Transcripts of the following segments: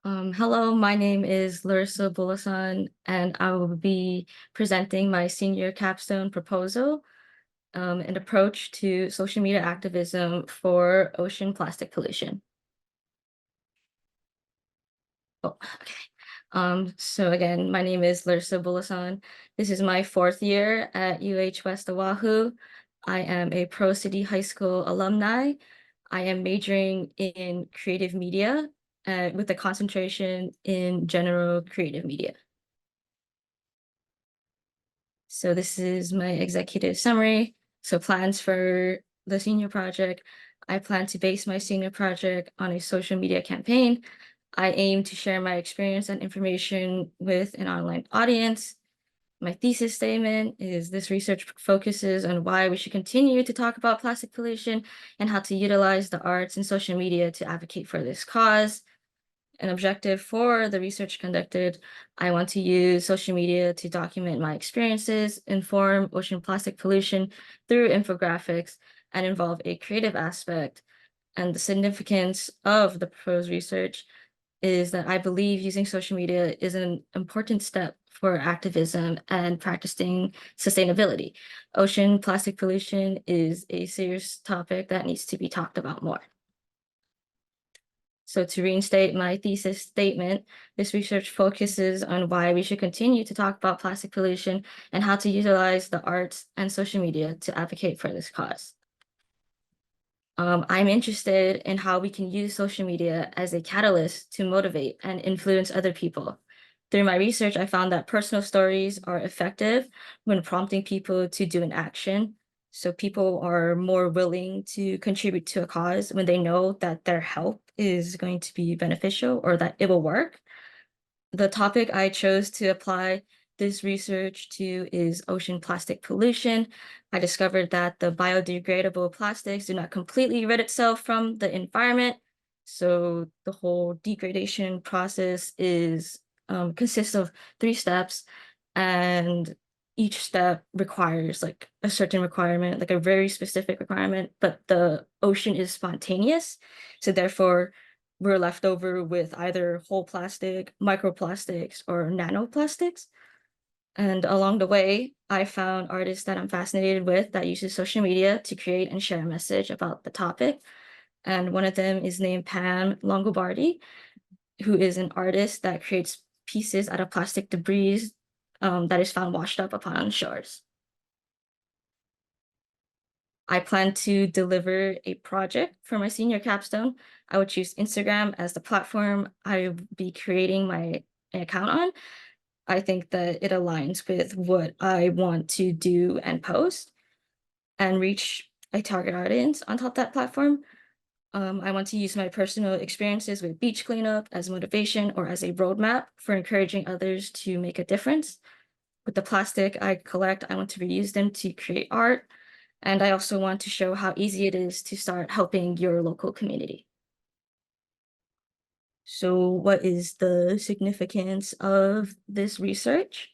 Hello, my name is Lorisa Bulosan, and I will be presenting my senior capstone proposal, an approach to social media activism for ocean plastic pollution. Oh, okay. So again, my name is Lorisa Bulosan. This is my fourth year at UH West Oahu. I am a Pro City High School alumni. I am majoring in creative media with a concentration in general creative media. So this is my executive summary. So plans for the senior project. I plan to base my senior project on a social media campaign. I aim to share my experience and information with an online audience. My thesis statement is this research focuses on why we should continue to talk about plastic pollution and how to utilize the arts and social media to advocate for this cause. An objective for the research conducted, I want to use social media to document my experiences, inform ocean plastic pollution through infographics, and involve a creative aspect. And the significance of the proposed research is that I believe using social media is an important step for activism and practicing sustainability. Ocean plastic pollution is a serious topic that needs to be talked about more. So to reinstate my thesis statement, this research focuses on why we should continue to talk about plastic pollution and how to utilize the arts and social media to advocate for this cause. I'm interested in how we can use social media as a catalyst to motivate and influence other people. Through my research, I found that personal stories are effective when prompting people to do an action. So people are more willing to contribute to a cause when they know that their help is going to be beneficial or that it will work. The topic I chose to apply this research to is ocean plastic pollution. I discovered that the biodegradable plastics do not completely rid itself from the environment. So the whole degradation process is consists of 3 steps, and each step requires like a certain requirement, like a very specific requirement, but the ocean is spontaneous. So therefore, we're left over with either whole plastic, microplastics, or nanoplastics. And along the way, I found artists that I'm fascinated with that uses social media to create and share a message about the topic. And one of them is named Pam Longobardi, who is an artist that creates pieces out of plastic debris that is found washed up upon shores. I plan to deliver a project for my senior capstone. I would choose Instagram as the platform I will be creating my account on. I think that it aligns with what I want to do and post and reach a target audience on top of that platform. I want to use my personal experiences with beach cleanup as motivation or as a roadmap for encouraging others to make a difference. With the plastic I collect, I want to reuse them to create art. And I also want to show how easy it is to start helping your local community. So what is the significance of this research?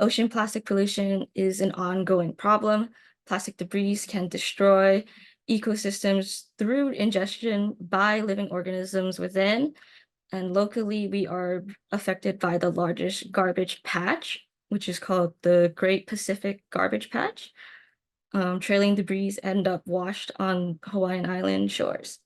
Ocean plastic pollution is an ongoing problem. Plastic debris can destroy ecosystems through ingestion by living organisms within. And locally, we are affected by the largest garbage patch, which is called the Great Pacific Garbage Patch. Trailing debris end up washed on Hawaiian Island shores.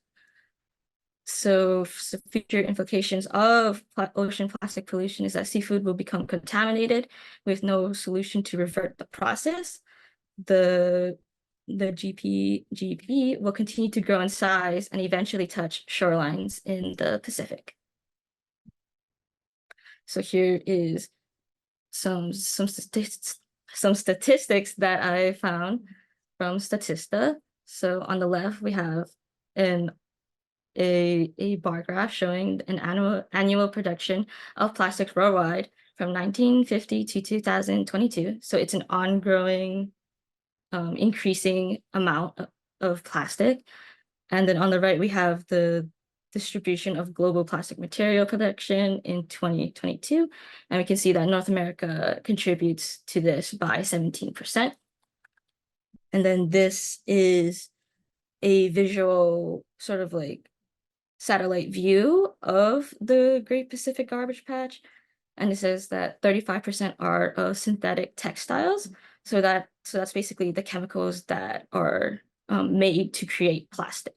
So future implications of ocean plastic pollution is that seafood will become contaminated with no solution to revert the process. The GP will continue to grow in size and eventually touch shorelines in the Pacific. So here is some statistics that I found from Statista. So on the left, we have an a bar graph showing an annual production of plastics worldwide from 1950 to 2022. So it's an ongoing, increasing amount of plastic. And then on the right, we have the distribution of global plastic material production in 2022. And we can see that North America contributes to this by 17%. And then this is a visual sort of like satellite view of the Great Pacific Garbage Patch, and it says that 35% are synthetic textiles. So that's basically the chemicals that are made to create plastic.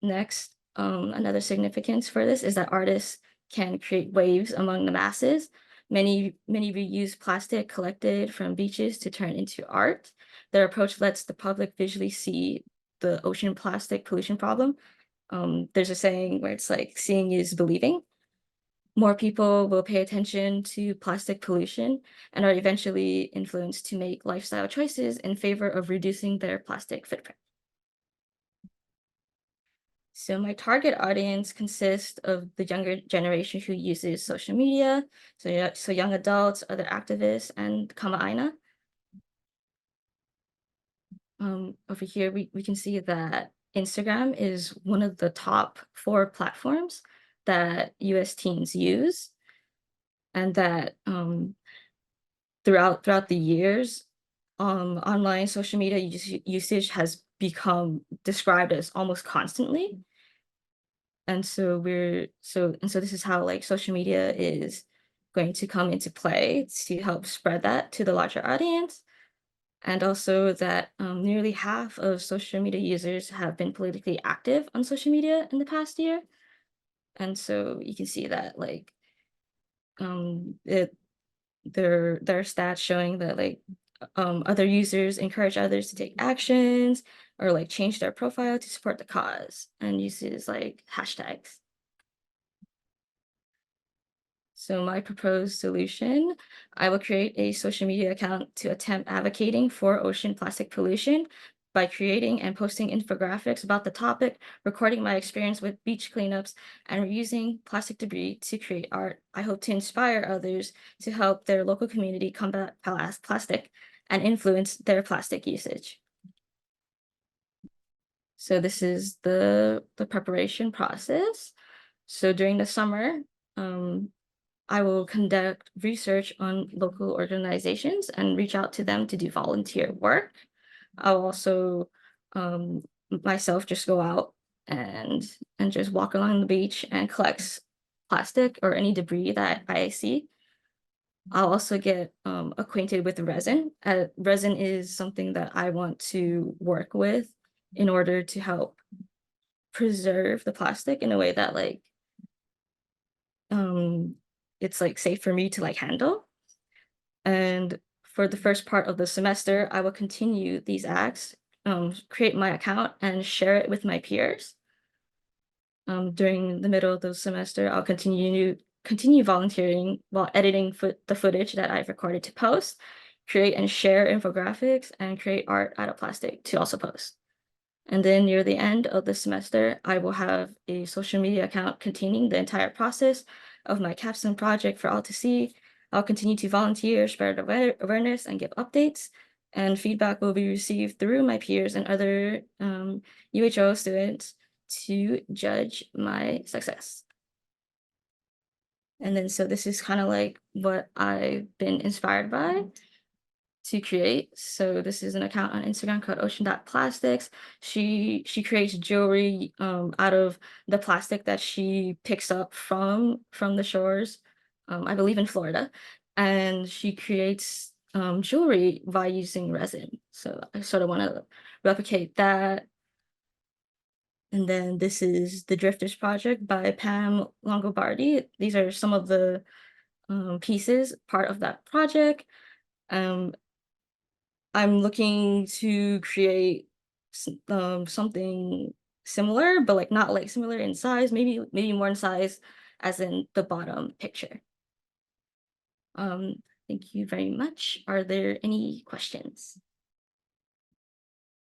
Next, another significance for this is that artists can create waves among the masses. Many reuse plastic collected from beaches to turn into art. Their approach lets the public visually see the ocean plastic pollution problem. There's a saying where it's like seeing is believing. More people will pay attention to plastic pollution and are eventually influenced to make lifestyle choices in favor of reducing their plastic footprint. So my target audience consists of the younger generation who uses social media, so yeah, so young adults, other activists, and kamaaina. Over here, we can see that Instagram is one of the top 4 platforms that US teens use, and that throughout the years, online social media usage has become described as almost constantly. And so this is how like social media is going to come into play to help spread that to the larger audience. And also that nearly half of social media users have been politically active on social media in the past year. And so you can see that like it there are stats showing that like other users encourage others to take actions or like change their profile to support the cause and uses like hashtags. So my proposed solution, I will create a social media account to attempt advocating for ocean plastic pollution by creating and posting infographics about the topic, recording my experience with beach cleanups, and reusing plastic debris to create art. I hope to inspire others to help their local community combat plastic and influence their plastic usage. So this is the preparation process. So during the summer, I will conduct research on local organizations and reach out to them to do volunteer work. I'll also myself just go out and just walk along the beach and collect plastic or any debris that I see. I'll also get acquainted with resin. Resin is something that I want to work with in order to help preserve the plastic in a way that like um it's like safe for me to like handle. And for the first part of the semester, I will continue these acts, create my account and share it with my peers. During the middle of the semester, I'll continue volunteering while editing the footage that I've recorded to post, create and share infographics, and create art out of plastic to also post. And then near the end of the semester, I will have a social media account containing the entire process of my capstone project for all to see. I'll continue to volunteer, spread awareness, and give updates. And feedback will be received through my peers and other UHO students to judge my success. And then so this is kind of like what I've been inspired by to create. So this is an account on Instagram called ocean.plastics. She creates jewelry out of the plastic that she picks up from the shores, I believe in Florida. And she creates jewelry by using resin. So I sort of want to replicate that. And then this is the Drifters Project by Pam Longobardi. These are some of the pieces, part of that project. Um, I'm looking to create something similar, but like not like similar in size, maybe more in size as in the bottom picture. Thank you very much. Are there any questions?